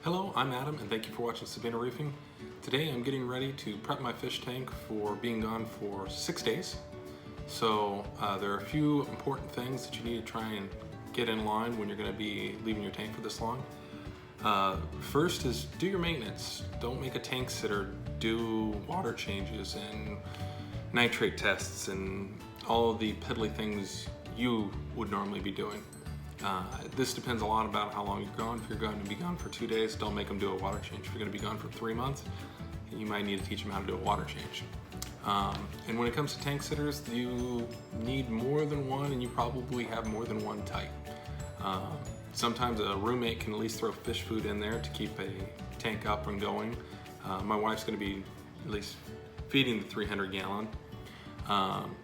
Hello, I'm Adam and thank you for watching Sabina Reefing. Today I'm getting ready to prep my fish tank for being gone for 6 days. So there are a few important things that you need to try and get in line when you're going to be leaving your tank for this long. First is do your maintenance. Don't make a tank sitter do water changes and nitrate tests and all of the piddly things you would normally be doing. This depends a lot about how long you're gone. If you're going to be gone for 2 days, don't make them do a water change. If you're going to be gone for 3 months, you might need to teach them how to do a water change. And when it comes to tank sitters, you need more than one, and you probably have more than one type. Sometimes a roommate can at least throw fish food in there to keep a tank up and going. My wife's going to be at least feeding the 300 gallon.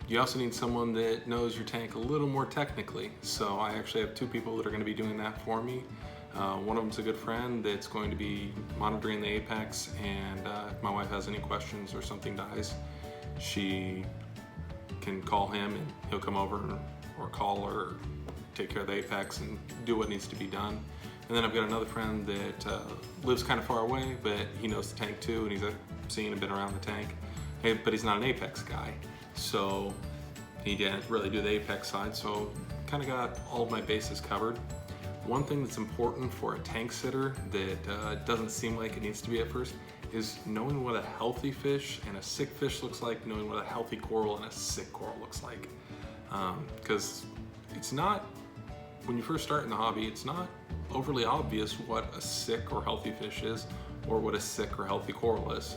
You also need someone that knows your tank a little more technically. So I actually have 2 people that are going to be doing that for me. One of them's a good friend that's going to be monitoring the apex, and if my wife has any questions or something dies, she can call him and he'll come over or call her, or take care of the apex and do what needs to be done. And then I've got another friend that lives kind of far away, but he knows the tank too, and he's seen and been around the tank. But he's not an apex guy. So he didn't really do the apex side, so kind of got all of my bases covered. One thing that's important for a tank sitter that doesn't seem like it needs to be at first is knowing what a healthy fish and a sick fish looks like, knowing what a healthy coral and a sick coral looks like. Because it's not, when you first start in the hobby, it's not overly obvious what a sick or healthy fish is or what a sick or healthy coral is.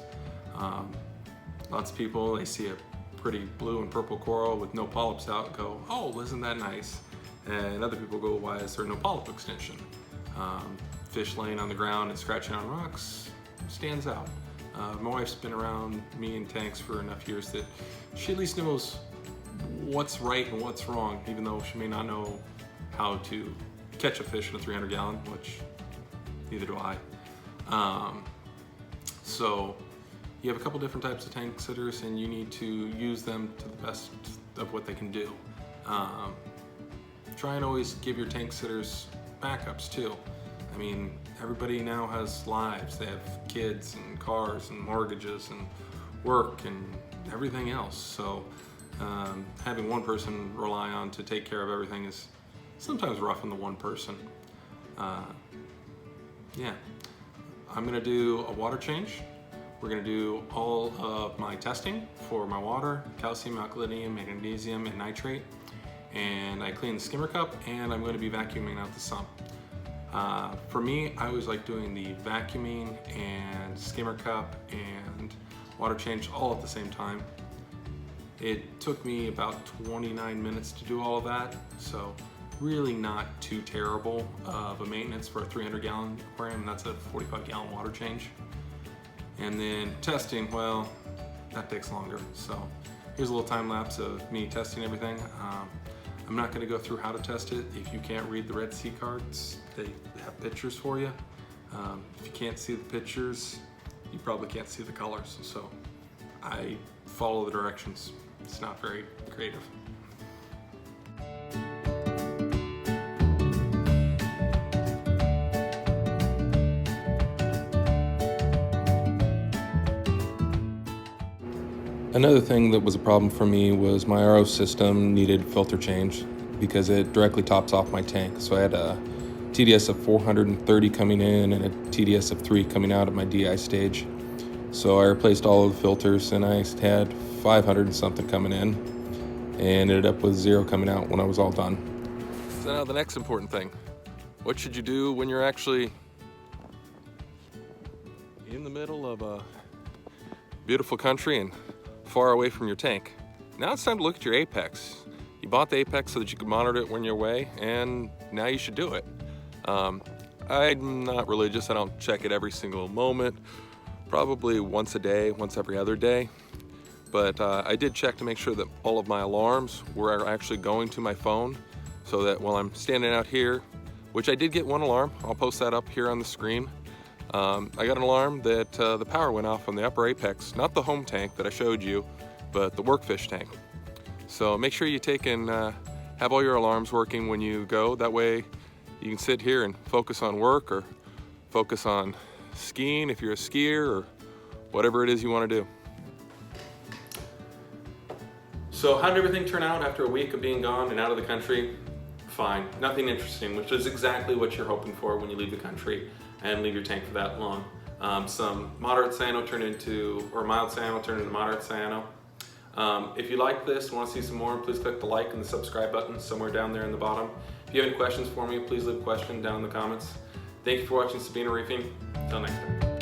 Lots of people, they see a pretty blue and purple coral with no polyps out, go, oh, isn't that nice? And other people go, why is there no polyp extension? Fish laying on the ground and scratching on rocks stands out. My wife's been around me in tanks for enough years that she at least knows what's right and what's wrong, even though she may not know how to catch a fish in a 300 gallon, which neither do I. So you have a couple different types of tank sitters, and you need to use them to the best of what they can do. Try and always give your tank sitters backups too. I mean, everybody now has lives. They have kids and cars and mortgages and work and everything else. So having one person rely on to take care of everything is sometimes rough on the one person. Yeah, I'm gonna do a water change. We're going to do all of my testing for my water, calcium, alkalinity, magnesium, and nitrate. And I clean the skimmer cup, and I'm going to be vacuuming out the sump. For me, I always like doing the vacuuming and skimmer cup and water change all at the same time. It took me about 29 minutes to do all of that, so really not too terrible of a maintenance for a 300 gallon aquarium. That's a 45 gallon water change. And then testing, well, that takes longer. So here's a little time lapse of me testing everything. I'm not gonna go through how to test it. If you can't read the Red Sea cards, they have pictures for you. If you can't see the pictures, you probably can't see the colors. So I follow the directions. It's not very creative. Another thing that was a problem for me was my RO system needed filter change because it directly tops off my tank. So I had a TDS of 430 coming in and a TDS of 3 coming out at my DI stage. So I replaced all of the filters, and I had 500 and something coming in and ended up with 0 coming out when I was all done. So now the next important thing. What should you do when you're actually in the middle of a beautiful country and far away from your tank? Now it's time to look at your apex. You bought the apex so that you could monitor it when you're away, and now you should do it. I'm not religious. I don't check it every single moment, probably once a day, once every other day. But I did check to make sure that all of my alarms were actually going to my phone, so that while I'm standing out here, which I did get one alarm, I'll post that up here on the screen. I got an alarm that the power went off on the upper apex, not the home tank that I showed you, but the workfish tank. So make sure you take and have all your alarms working when you go. That way you can sit here and focus on work or focus on skiing if you're a skier, or whatever it is you want to do. So how did everything turn out after a week of being gone and out of the country? Fine, nothing interesting, which is exactly what you're hoping for when you leave the country and leave your tank for that long. Some moderate cyano turned into, or mild cyano turned into moderate cyano. If you like this, want to see some more, please click the like and the subscribe button somewhere down there in the bottom. If you have any questions for me, please leave a question down in the comments. Thank you for watching Sabina Reefing. Until next time.